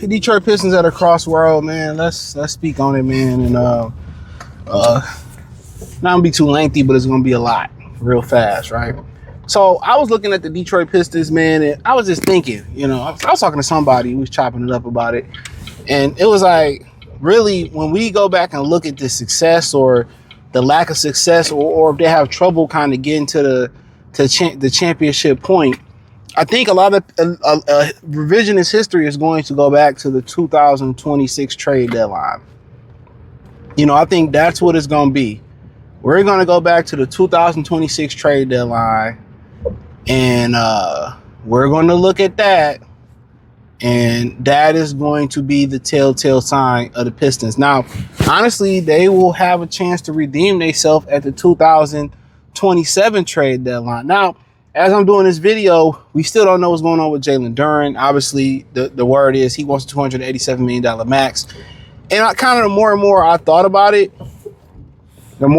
The Detroit Pistons at a crossroad, man. Let's speak on it, man. And not gonna be too lengthy, but it's gonna be a lot real fast, right? So I was looking at the Detroit Pistons, man, and I was just thinking, I was talking to somebody who was chopping it up about it, and it was like, really, when we go back and look at the success or the lack of success, or if they have trouble kind of getting to the championship point, I think a lot of revisionist history is going to go back to the 2026 trade deadline. I think that's what it's going to be. We're going to go back to the 2026 trade deadline, and we're going to look at that, and that is going to be the telltale sign of the Pistons. Now, honestly, they will have a chance to redeem themselves at the 2027 trade deadline. Now, as I'm doing this video, we still don't know what's going on with Jalen Duren. Obviously, the word is he wants a $287 million max. And the more and more I thought about it, when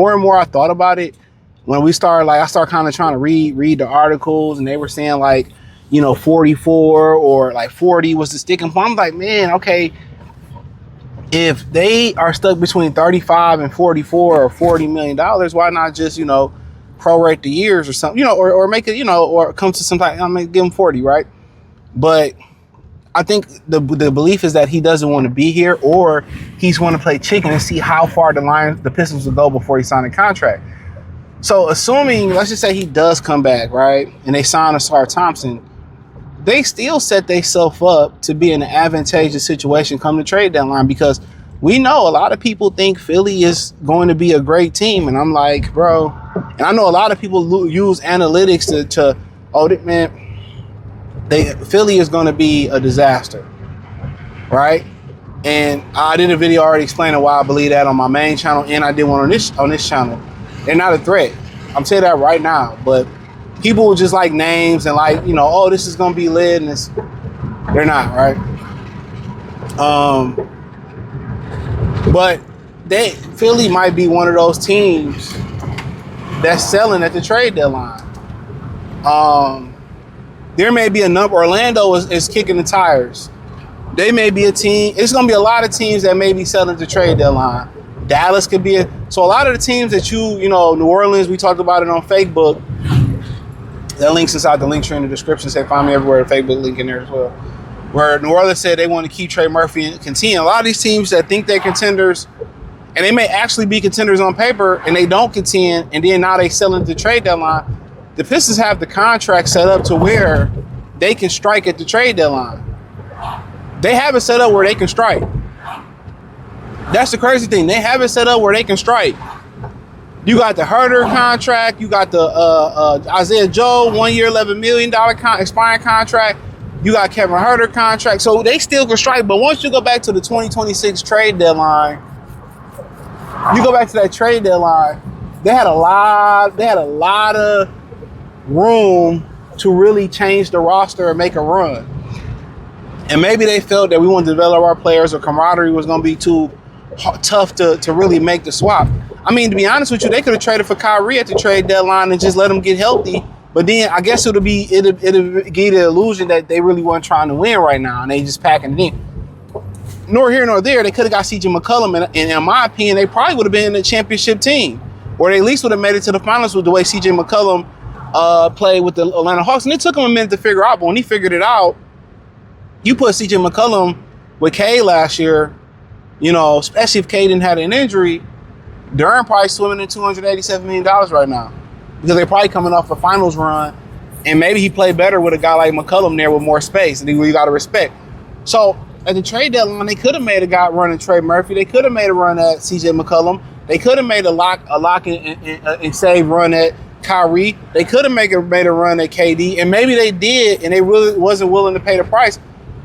we started, I started kind of trying to read the articles, and they were saying 44 or 40 was the sticking point. I'm like, man, okay, if they are stuck between 35 and 44 or $40 million, why not just, prorate the years or something, or make it, or come to some type, give him 40, right? But I think the belief is that he doesn't want to be here, or he's want to play chicken and see how far the Pistons will go before he signed a contract. So assuming, let's just say he does come back, right, and they sign Asar Thompson, they still set themselves up to be in an advantageous situation come the trade deadline, because we know a lot of people think Philly is going to be a great team, and I'm like, bro, and I know a lot of people use analytics Philly is going to be a disaster, right? And I did a video already explaining why I believe that on my main channel, and I did one on this channel. They're not a threat. I'm saying that right now, but people will just like names and this is going to be lit, and they're not, right? But Philly might be one of those teams that's selling at the trade deadline. There may be a number. Orlando is kicking the tires. They may be a team. It's going to be a lot of teams that may be selling at the trade deadline. Dallas could be so a lot of the teams that New Orleans, we talked about it on Facebook. That link's inside the link tree in the description. Say find me everywhere. The Facebook link in there as well. Where New Orleans said they want to keep Trey Murphy and continue. A lot of these teams that think they're contenders, and they may actually be contenders on paper, and they don't contend, and then now they sell into the trade deadline. The Pistons have the contract set up to where they can strike at the trade deadline. They have it set up where they can strike. That's the crazy thing. They have it set up where they can strike. You got the Herter contract. You got the Isaiah Joe 1 year, $11 million expiring contract. You got Kevin Herter contract. So they still can strike. But once you go back to the 2026 trade deadline, they had a lot of room to really change the roster and make a run. And maybe they felt that we want to develop our players, or camaraderie was going to be too tough to really make the swap. I mean, to be honest with you, they could have traded for Kyrie at the trade deadline and just let him get healthy. But then I guess it'll give the illusion that they really weren't trying to win right now, and they just packing it in. Nor here nor there, they could have got CJ McCollum, and in my opinion, they probably would have been a championship team, or they at least would have made it to the finals with the way CJ McCollum played with the Atlanta Hawks. And it took him a minute to figure out, but when he figured it out, you put CJ McCollum with K last year, especially if K didn't have an injury, Duren probably swimming in $287 million right now, because they're probably coming off a finals run, and maybe he played better with a guy like McCollum there with more space, and you got to respect. So at the trade deadline, they could have made a guy run at Trey Murphy. They could have made a run at CJ McCollum. They could have made a lock and save run at Kyrie. They could have made a run at KD, and maybe they did, and they really wasn't willing to pay the price.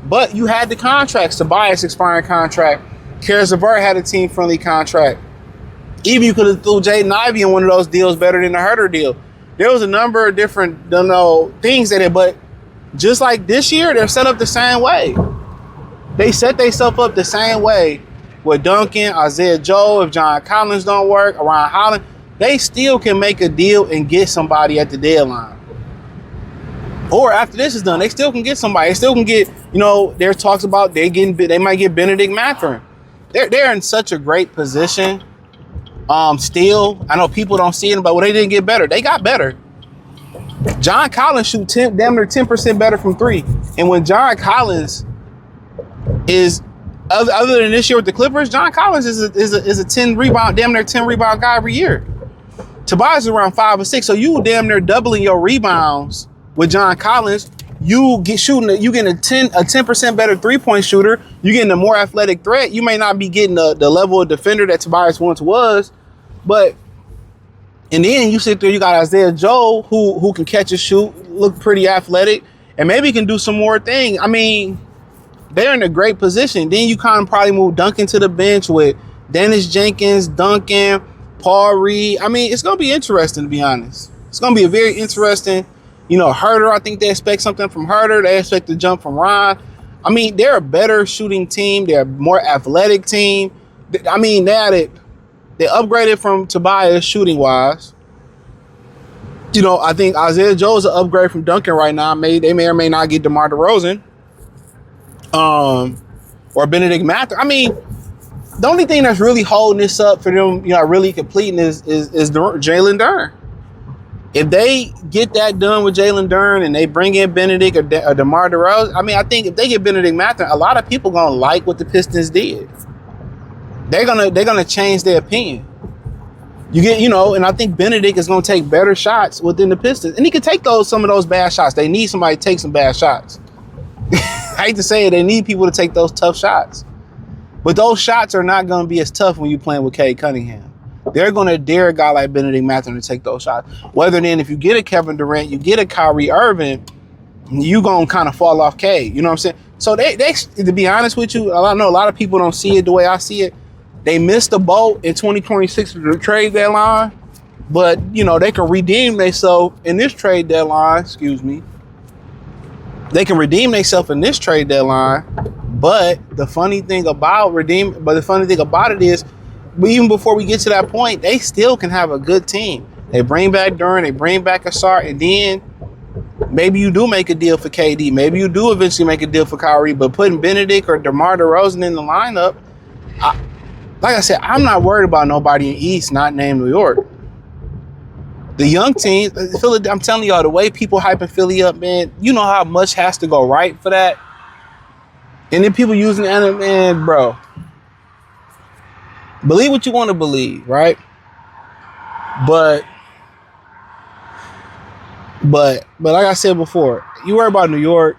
But you had the contracts. Tobias expiring contract. Karis LeVert had a team-friendly contract. Even you could have threw Jaden Ivey in one of those deals better than the Herter deal. There was a number of different, things in it, but just like this year, they're set up the same way. They set themselves up the same way with Duncan, Isaiah Joe. If John Collins don't work, Ryan Holland, they still can make a deal and get somebody at the deadline. Or after this is done, they still can get somebody. They still can get You know, there's talks about they might get Benedict Mathurin. They're in such a great position. Still, I know people don't see it, but they didn't get better. They got better. John Collins shoots damn near 10% better from three. And when John Collins is, other than this year with the Clippers, John Collins is a 10 rebound, damn near 10 rebound guy every year. Tobias is around 5 or 6, so you damn near doubling your rebounds with John Collins. You getting a 10% better 3-point shooter. You getting a more athletic threat. You may not be getting the level of defender that Tobias once was, but and then you sit there, you got Isaiah Joe who can catch and shoot, look pretty athletic, and maybe can do some more things. I mean, they're in a great position. Then you kind of probably move Duncan to the bench with Dennis Jenkins, Duncan, Paul Reed. I mean, it's going to be interesting, to be honest. It's going to be a very interesting, you know, Herter. I think they expect something from Herter. They expect to jump from Ron. I mean, they're a better shooting team. They're a more athletic team. I mean, now that they upgraded from Tobias shooting-wise, you know, I think Isaiah Joe is an upgrade from Duncan right now. They may or may not get DeMar DeRozan. Or Benedict Mathurin. I mean, the only thing that's really holding this up for them, you know, really completing is Jalen Duren. If they get that done with Jalen Duren and they bring in Benedict or DeMar DeRozan, I mean, I think if they get Benedict Mathurin, a lot of people gonna like what the Pistons did. They're gonna change their opinion. You know, and I think Benedict is gonna take better shots within the Pistons, and he can take some of those bad shots. They need somebody to take some bad shots. I hate to say it, they need people to take those tough shots. But those shots are not going to be as tough when you're playing with Cade Cunningham. They're going to dare a guy like Benedict Mathurin to take those shots. Whether then if you get a Kevin Durant, you get a Kyrie Irving, you going to kind of fall off Cade. You know what I'm saying? So they, to be honest with you, I know a lot of people don't see it the way I see it. They missed the boat in 2026 with the trade deadline. But, you know, they can redeem themselves in this trade deadline. They can redeem themselves in this trade deadline, but the funny thing about it is, even before we get to that point, they still can have a good team. They bring back Duren, they bring back Asar, and then maybe you do make a deal for KD. Maybe you do eventually make a deal for Kyrie, but putting Benedict or DeMar DeRozan in the lineup, like I said, I'm not worried about nobody in East not named New York. The young teams, I'm telling y'all, the way people hyping Philly up, man, you know how much has to go right for that. And then people using the man, bro. Believe what you want to believe, right? But like I said before, you worry about New York,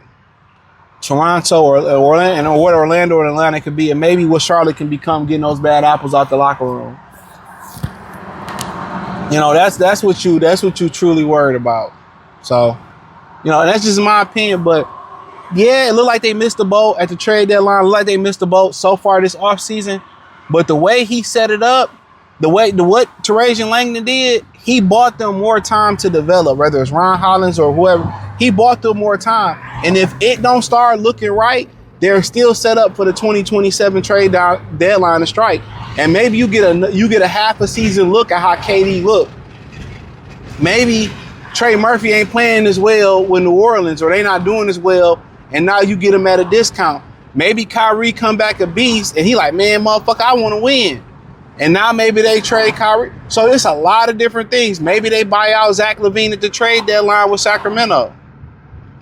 Toronto, or Orlando, and what Orlando or Atlanta could be, and maybe what Charlotte can become, getting those bad apples out the locker room. You know, that's what you truly worried about. So, you know, that's just my opinion. But yeah, it looked like they missed the boat at the trade deadline. It looked like they missed the boat so far this offseason. But the way he set it up, what Terajan Langdon did, he bought them more time to develop, whether it's Ron Hollins or whoever. He bought them more time. And if it don't start looking right, they're still set up for the 2027 trade deadline to strike. And maybe you get a half a season look at how KD look. Maybe Trey Murphy ain't playing as well with New Orleans, or they not doing as well, and now you get him at a discount. Maybe Kyrie come back a beast, and he like, man, motherfucker, I want to win. And now maybe they trade Kyrie. So there's a lot of different things. Maybe they buy out Zach LaVine at the trade deadline with Sacramento.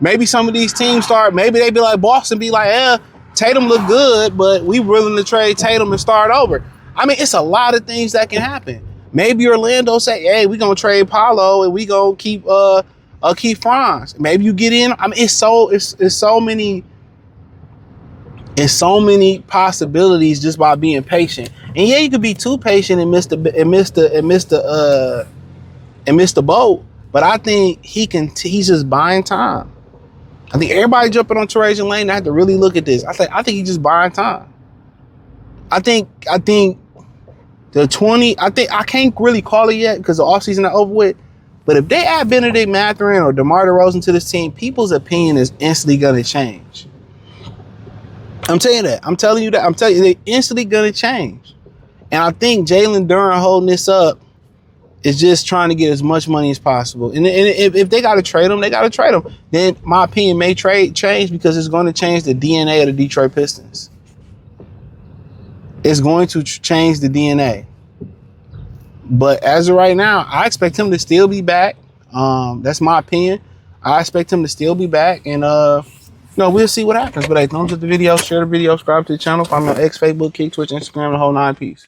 Maybe some of these teams maybe they be like Boston, be like, Tatum look good, but we willing to trade Tatum and start over. I mean, it's a lot of things that can happen. Maybe Orlando say, hey, we gonna trade Paolo and we gonna keep Franz. Maybe you get in. I mean, it's so many possibilities just by being patient. And yeah, you could be too patient and miss the boat. But I think he's just buying time. I think everybody jumping on Terajan Lane. I have to really look at this. I think he's just buying time. I think the 20. I can't really call it yet because the offseason is over with. But if they add Benedict Mathurin or DeMar DeRozan to this team, people's opinion is instantly gonna change. I'm telling you that. I'm telling you they're instantly gonna change. And I think Jalen Duren holding this up It's just trying to get as much money as possible. And if they got to trade him, they got to trade him. Then my opinion may change because it's going to change the DNA of the Detroit Pistons. It's going to change the DNA. But as of right now, I expect him to still be back. That's my opinion. I expect him to still be back. And, we'll see what happens. But hey, thumbs up the video, share the video, subscribe to the channel. Follow me on X, Facebook, Kick, Twitch, Instagram, the whole 9 piece.